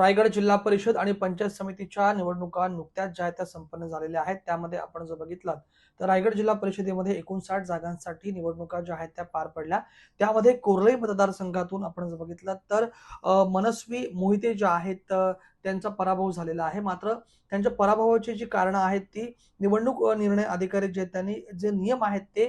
रायगड जिल्हा परिषद आणि पंचायत समितीच्या निवडणुका नुकत्याच ज्या त्या संपन्न झालेल्या आहेत. त्यामध्ये आपण जर बघितलं तर रायगड जिल्हा परिषदेमध्ये 59 जागांसाठी निवडणुका ज्या आहेत त्या पार पडल्या. त्यामध्ये कोर्लई मतदारसंघातून आपण जर बघितलं तर मनस्वी मोहिते ज्या आहेत त्यांचा पराभव झालेला आहे. मात्र त्यांच्या पराभवाची जी कारणं आहेत ती निवडणूक निर्णय अधिकारी जे त्यांनी जे नियम आहेत ते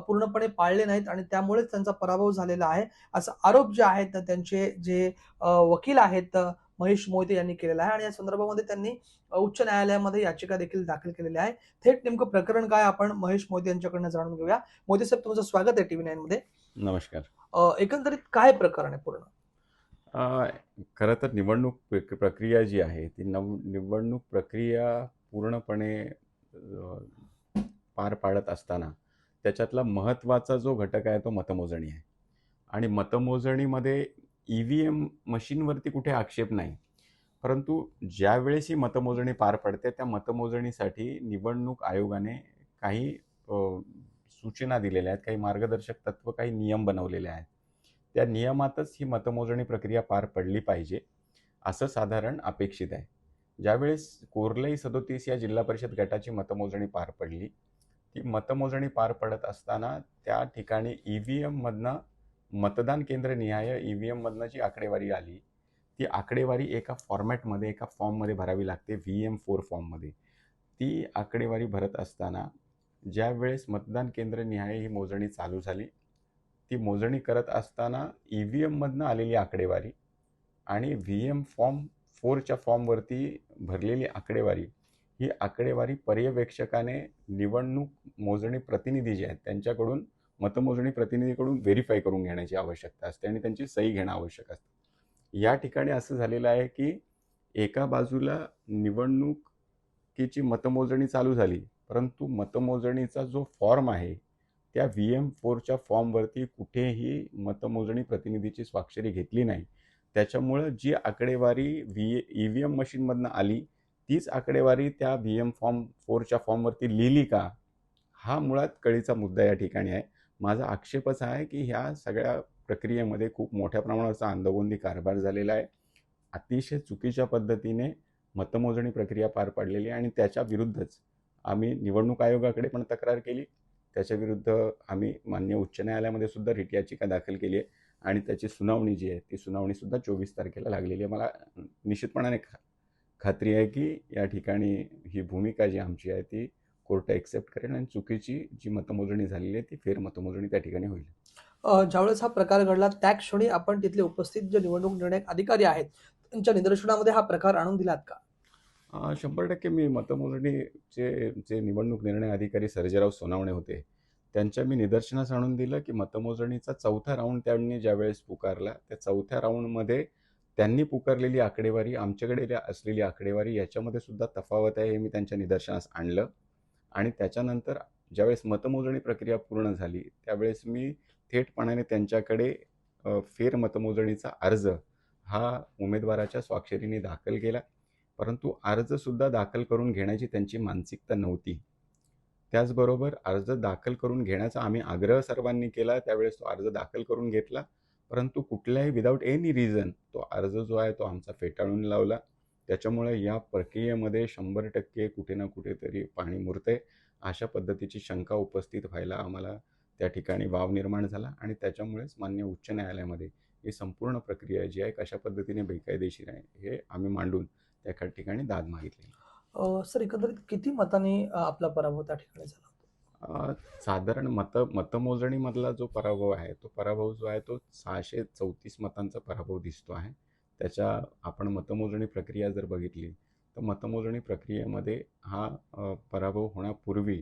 पूर्णपणे पाळले नाहीत आणि त्यामुळेच त्यांचा पराभव झालेला आहे. असा आरोप जे आहेत त्यांचे जे वकील आहेत महेश मोहिते यांनी केलेला आहे आणि या संदर्भामध्ये त्यांनी उच्च न्यायालयामध्ये याचिका देखील दाखल केलेली आहे. थेट नेमकं प्रकरण काय आपण महेश मोहिते यांच्याकडनं जाणून घेऊया. मोहिते साहेब, तुमचं स्वागत आहे टीव्ही 9 मध्ये. नमस्कार. एकंदरीत काय प्रकरण आहे पूर्ण? खरं तर निवडणूक प्रक्रिया जी आहे ती निवडणूक प्रक्रिया पूर्णपणे पार पाडत असताना त्याच्यातला महत्त्वाचा जो घटक आहे तो मतमोजणी आहे. आणि मतमोजणीमध्ये EVM मशीनवरती कुठे आक्षेप नाही, परंतु ज्यावेळेस ही मतमोजणी पार पडते त्या मतमोजणीसाठी निवडणूक आयोगाने काही सूचना दिलेल्या आहेत, काही मार्गदर्शक तत्व, काही नियम बनवलेले आहेत. त्या नियमातच ही मतमोजणी प्रक्रिया पार पडली पाहिजे असं साधारण अपेक्षित आहे. ज्यावेळेस कोर्लई 37 या जिल्हा परिषद गटाची मतमोजणी पार पडली, ती मतमोजणी पार पडत असताना त्या ठिकाणी EVM मधनं मतदान केंद्र निहाय EVM मधनं जी आकडेवारी आली ती आकडेवारी एका फॉर्मॅटमध्ये, एका फॉर्ममध्ये भरावी लागते, VM4 फॉर्ममध्ये. ती आकडेवारी भरत असताना ज्यावेळेस मतदान केंद्र निहाय ही मोजणी चालू झाली, ती मोजणी करत असताना EVM मधनं आलेली आकडेवारी आणि VM फॉर्म 4च्या फॉर्मवरती भरलेली आकडेवारी, ही आकडेवारी पर्यवेक्षकाने निवडणूक मोजणी प्रतिनिधी जे आहेत त्यांच्याकडून, मतमोजणी प्रतिनिधीकडून व्हेरीफाय करून घेण्याची आवश्यकता असते आणि त्यांची सही घेणं आवश्यक असतं. या ठिकाणी असं झालेलं आहे की एका बाजूला निवडणुकीची मतमोजणी चालू झाली, परंतु मतमोजणीचा जो फॉर्म आहे त्या VM4च्या फॉर्मवरती कुठेही मतमोजणी प्रतिनिधीची स्वाक्षरी घेतली नाही. त्याच्यामुळं जी आकडेवारी EVM मशीनमधनं आली तीच आकडेवारी त्या VM फॉर्म 4च्या फॉर्मवरती लिहिली का, हा मुळात कळीचा मुद्दा या ठिकाणी आहे. माझा आक्षेपच आहे की ह्या सगळ्या प्रक्रियेमध्ये खूप मोठ्या प्रमाणाचा अंदागोंदी कारभार झालेला आहे. अतिशय चुकीच्या पद्धतीने मतमोजणी प्रक्रिया पार पाडलेली आहे आणि त्याच्या विरुद्धच आम्ही निवडणूक आयोगाकडे पण तक्रार केली. त्याच्या विरुद्ध आम्ही माननीय उच्च न्यायालयामध्ये सुद्धा रिट याचिका दाखल केली आहे आणि त्याची सुनावणी जी आहे ती सुनावणी सुद्धा 24 तारखेला लागलेली आहे. मला निश्चितपणाने खात्री आहे की या ठिकाणी ही भूमिका जी आमची आहे ती कोर्ट एक्सेप्ट करेल आणि चुकीची जी मतमोजणी झालेली आहे ती फेर मतमोजणी त्या ठिकाणी होईल. ज्यावेळेस हा प्रकार घडला त्या क्षणी आपण तिथले उपस्थित जे निवडणूक निर्णय अधिकारी आहेत त्यांच्या निदर्शनामध्ये हा प्रकार आणून दिलात का? 100% मी मतमोजणीचे जे निवडणूक निर्णय अधिकारी सर्जेराव सोनावणे होते त्यांच्या मी निदर्शनास आणून दिलं की मतमोजणीचा चौथा राऊंड त्यांनी ज्यावेळेस पुकारला त्या चौथ्या राऊंडमध्ये त्यांनी पुकारलेली आकडेवारी, आमच्याकडे असलेली आकडेवारी याच्यामध्ये सुद्धा तफावत आहे हे मी त्यांच्या निदर्शनास आणलं. आणि त्याच्यानंतर ज्यावेळेस मतमोजणी प्रक्रिया पूर्ण झाली त्यावेळेस मी थेटपणाने त्यांच्याकडे फेर मतमोजणीचा अर्ज हा उमेदवाराच्या स्वाक्षरीने दाखल केला, परंतु अर्जसुद्धा दाखल करून घेण्याची त्यांची मानसिकता नव्हती. त्याचबरोबर अर्ज दाखल करून घेण्याचा आम्ही आग्रह सर्वांनी केला, त्यावेळेस तो अर्ज दाखल करून घेतला, परंतु कुठल्याही विदाऊट एनी रिझन तो अर्ज जो आहे तो आमचा फेटाळून लावला. त्याच्यामुळे या प्रक्रियेमध्ये 100% कुठे ना कुठेतरी पाणी मुरते अशा पद्धतीची शंका उपस्थित व्हायला आम्हाला त्या ठिकाणी वाव निर्माण झाला आणि त्याच्यामुळेच माननीय उच्च न्यायालयामध्ये ही संपूर्ण प्रक्रिया जी आहे कशा पद्धतीने बेकायदेशीर आहे हे आम्ही मांडून त्या ठिकाणी दाद मागितली. सर, एकंदरीत किती मतांनी आपला पराभव त्या ठिकाणी झाला? साधारण मतमोजणीमधला जो पराभव आहे तो पराभव जो आहे तो 634 मतांचा पराभव दिसतो आहे. त्याच्या आपण मतमोजणी प्रक्रिया जर बघितली तर मतमोजणी प्रक्रियेमध्ये हा पराभव होण्यापूर्वी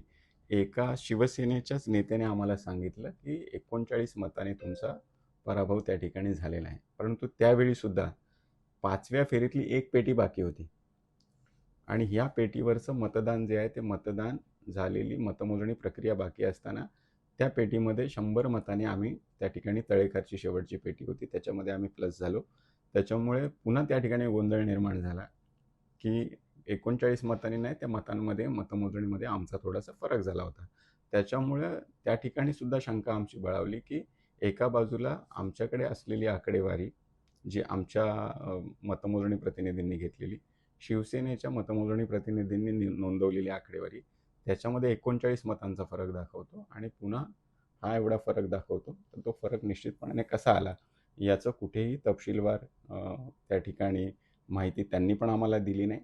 एका शिवसेनेच्याच नेत्याने आम्हाला सांगितलं की 39 मताने तुमचा पराभव त्या ठिकाणी झालेला आहे, परंतु त्यावेळीसुद्धा 5व्या फेरीतली एक पेटी बाकी होती आणि ह्या पेटीवरचं मतदान जे आहे ते मतदान झालेली मतमोजणी प्रक्रिया बाकी असताना त्या पेटीमध्ये 100 मतांनी आम्ही त्या ठिकाणी तळेकरची शेवटची पेटी होती त्याच्यामध्ये आम्ही प्लस झालो. त्याच्यामुळे पुन्हा त्या ठिकाणी गोंधळ निर्माण झाला की 39 मतांनी नाही, त्या मतांमध्ये मतमोजणीमध्ये आमचा थोडासा फरक झाला होता. त्याच्यामुळे त्या ठिकाणी सुद्धा शंका आमची बळावली की एका बाजूला आमच्याकडे असलेली आकडेवारी जी आमच्या मतमोजणी प्रतिनिधींनी घेतलेली, शिवसेनेच्या मतमोजणी प्रतिनिधींनी नोंदवलेली आकडेवारी, त्याच्यामध्ये 39 मतांचा फरक दाखवतो आणि पुन्हा हा एवढा फरक दाखवतो. तर तो फरक निश्चितपणे कसा आला याचं कुठेही तपशीलवार त्या ठिकाणी माहिती त्यांनी पण आम्हाला दिली नाही.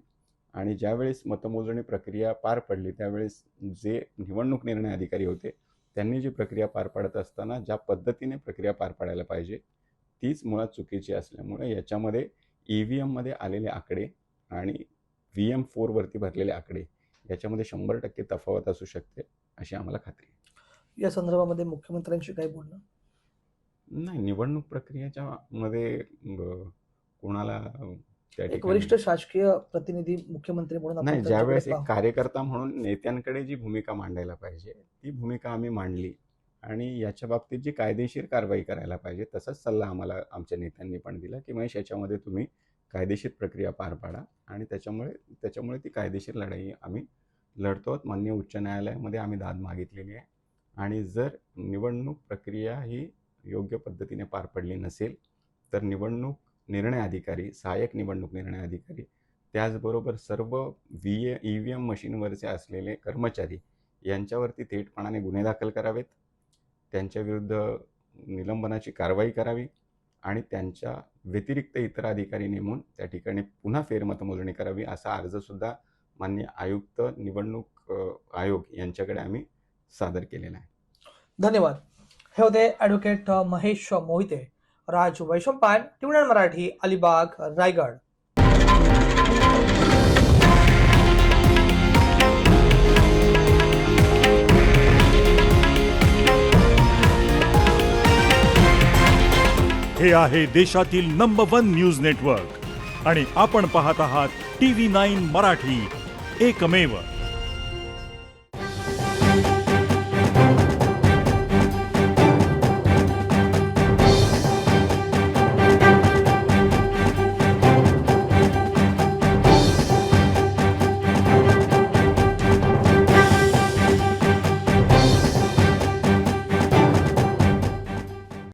आणि ज्यावेळेस मतमोजणी प्रक्रिया पार पडली त्यावेळेस जे निवडणूक निर्णय अधिकारी होते त्यांनी जी प्रक्रिया पार पाडत असताना ज्या पद्धतीने प्रक्रिया पार पाडायला पाहिजे तीच मुळात चुकीची असल्यामुळे याच्यामध्ये EVM मध्ये आलेले आकडे आणि VM4 वरती भरलेले आकडे याच्यामध्ये 100% तफावत असू शकते अशी आम्हाला खात्री आहे. या संदर्भामध्ये मुख्यमंत्र्यांशी काही बोलणं? नाही, निवडणूक प्रक्रियेच्या मध्ये कोणाला त्या एक ठिकाणी वरिष्ठ शासकीय प्रतिनिधी मुख्यमंत्री म्हणून आपण नाही, त्यांच्याकडे ज्यावेळेस एक पाहू. कार्यकर्ता म्हणून नेत्यांकडे जी भूमिका मांडायला पाहिजे ती भूमिका आम्ही मांडली आणि याच्या बाबतीत जी कायदेशीर कारवाई करायला पाहिजे तसाच सल्ला आम्हाला आमच्या नेत्यांनी पण दिला की महेश याच्यामध्ये तुम्ही कायदेशीर प्रक्रिया पार पाडा आणि त्याच्यामुळे ती कायदेशीर लढाई आम्ही लढतो. माननीय उच्च न्यायालयामध्ये आम्ही दाद मागितलेली आहे आणि जर निवडणूक प्रक्रिया ही योग्य पद्धतीने पार पडली नसेल तर निवडणूक निर्णय अधिकारी, सहाय्यक निवडणूक निर्णय अधिकारी, त्याचबरोबर सर्व EVM मशीनवरचे असलेले कर्मचारी यांच्यावरती थेटपणाने गुन्हे दाखल करावेत, त्यांच्याविरुद्ध निलंबनाची कारवाई करावी आणि त्यांच्या व्यतिरिक्त इतर अधिकारी नेमून त्या ठिकाणी पुन्हा फेरमतमोजणी करावी असा अर्जसुद्धा माननीय आयुक्त निवडणूक आयोग यांच्याकडे आम्ही सादर केलेला आहे. धन्यवाद. हे होते ॲडव्होकेट महेश मोहिते. राज वैशंपायन, टीव्ही9 मराठी, अलिबाग, रायगड. हे आहे देशातील नंबर 1 न्यूज नेटवर्क आणि आपण पाहत आहात TV9 मराठी, एकमेव.